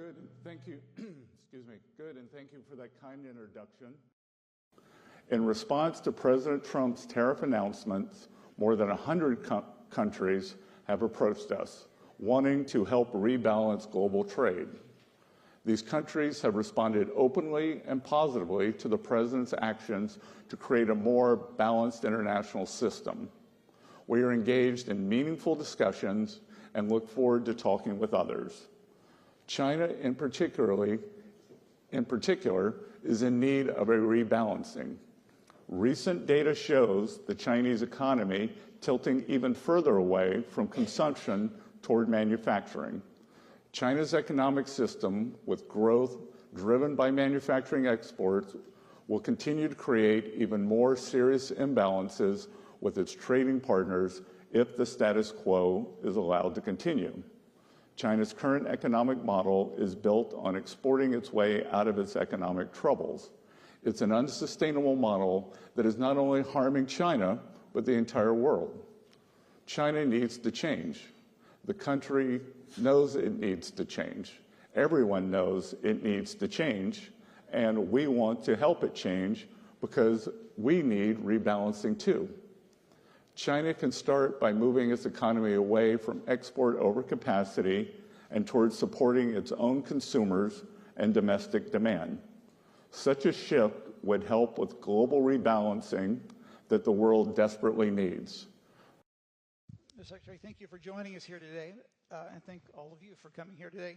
Good, thank you. Excuse me. Good, and thank you for that kind introduction. In response to President Trump's tariff announcements, more than 100 countries have approached us, wanting to help rebalance global trade. These countries have responded openly and positively to the President's actions to create a more balanced international system. We are engaged in meaningful discussions and look forward to talking with others. China, in particular, is in need of a rebalancing. Recent data shows the Chinese economy tilting even further away from consumption toward manufacturing. China's economic system, with growth driven by manufacturing exports, will continue to create even more serious imbalances with its trading partners if the status quo is allowed to continue. China's current economic model is built on exporting its way out of its economic troubles. It's an unsustainable model that is not only harming China, but the entire world. China needs to change. The country knows it needs to change. Everyone knows it needs to change, and we want to help it change because we need rebalancing too. China can start by moving its economy away from export overcapacity and towards supporting its own consumers and domestic demand. Such a shift would help with global rebalancing that the world desperately needs. Mr. Secretary, thank you for joining us here today, and thank all of you for coming here today.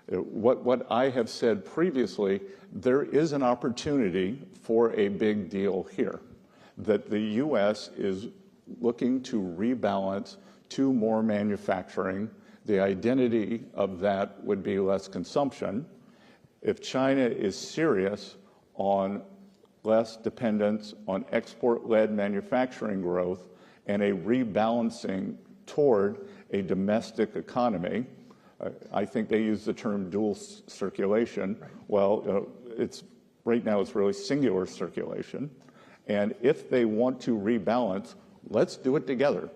What I have said previously, there is an opportunity for a big deal here, that the U.S. is looking to rebalance to more manufacturing. The identity of that would be less consumption. If China is serious on less dependence on export-led manufacturing growth and a rebalancing toward a domestic economy, I think they use the term dual circulation. Right. Well, right now it's really singular circulation. And if they want to rebalance, let's do it together.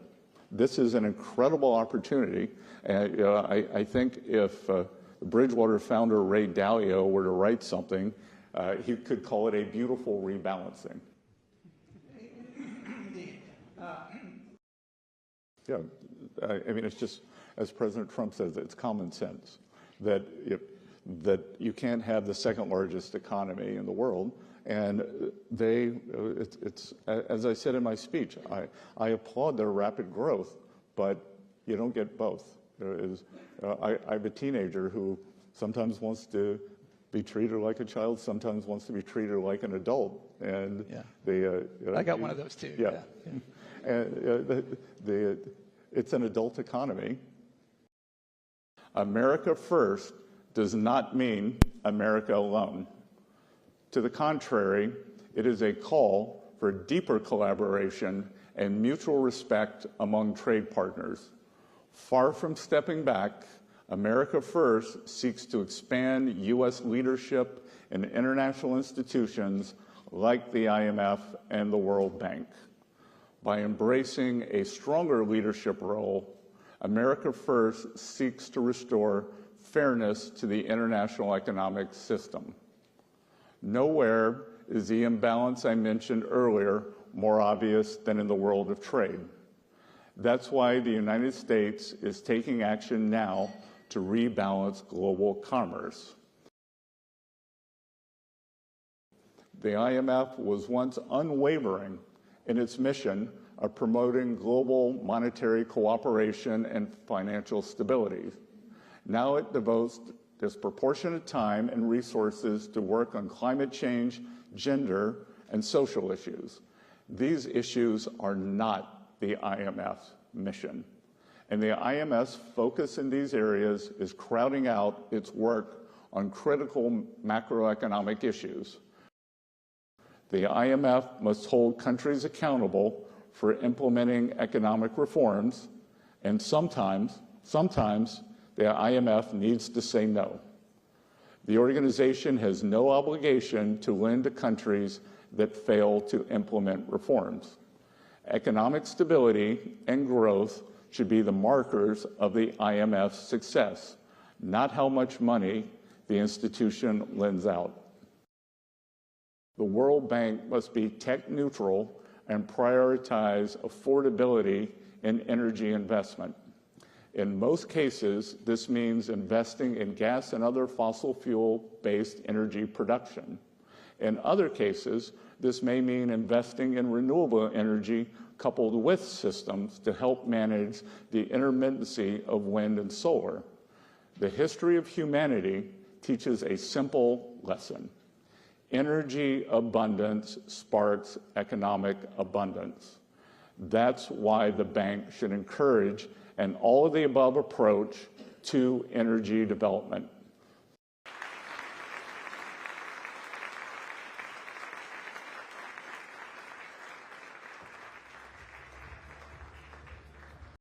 This is an incredible opportunity. And I think if Bridgewater founder Ray Dalio were to write something, he could call it a beautiful rebalancing. Yeah, I mean, it's just, as President Trump says, it's common sense that you can't have the second largest economy in the world. And as I said in my speech, I applaud their rapid growth, but you don't get both. I have a teenager who sometimes wants to be treated like a child, sometimes wants to be treated like an adult. And yeah. I got one of those too. Yeah. And it's an adult economy. America first does not mean America alone. To the contrary, it is a call for deeper collaboration and mutual respect among trade partners. Far from stepping back, America First seeks to expand U.S. leadership in international institutions like the IMF and the World Bank. By embracing a stronger leadership role, America First seeks to restore fairness to the international economic system. Nowhere is the imbalance I mentioned earlier more obvious than in the world of trade. That's why the United States is taking action now to rebalance global commerce. The IMF was once unwavering in its mission of promoting global monetary cooperation and financial stability. Now it devotes disproportionate time and resources to work on climate change, gender, and social issues. These issues are not the IMF's mission. And the IMF's focus in these areas is crowding out its work on critical macroeconomic issues. The IMF must hold countries accountable for implementing economic reforms, and sometimes the IMF needs to say no. The organization has no obligation to lend to countries that fail to implement reforms. Economic stability and growth should be the markers of the IMF's success, not how much money the institution lends out. The World Bank must be tech neutral and prioritize affordability in energy investment. In most cases, this means investing in gas and other fossil fuel-based energy production. In other cases, this may mean investing in renewable energy coupled with systems to help manage the intermittency of wind and solar. The history of humanity teaches a simple lesson. Energy abundance sparks economic abundance. That's why the bank should encourage an all-of-the-above approach to energy development.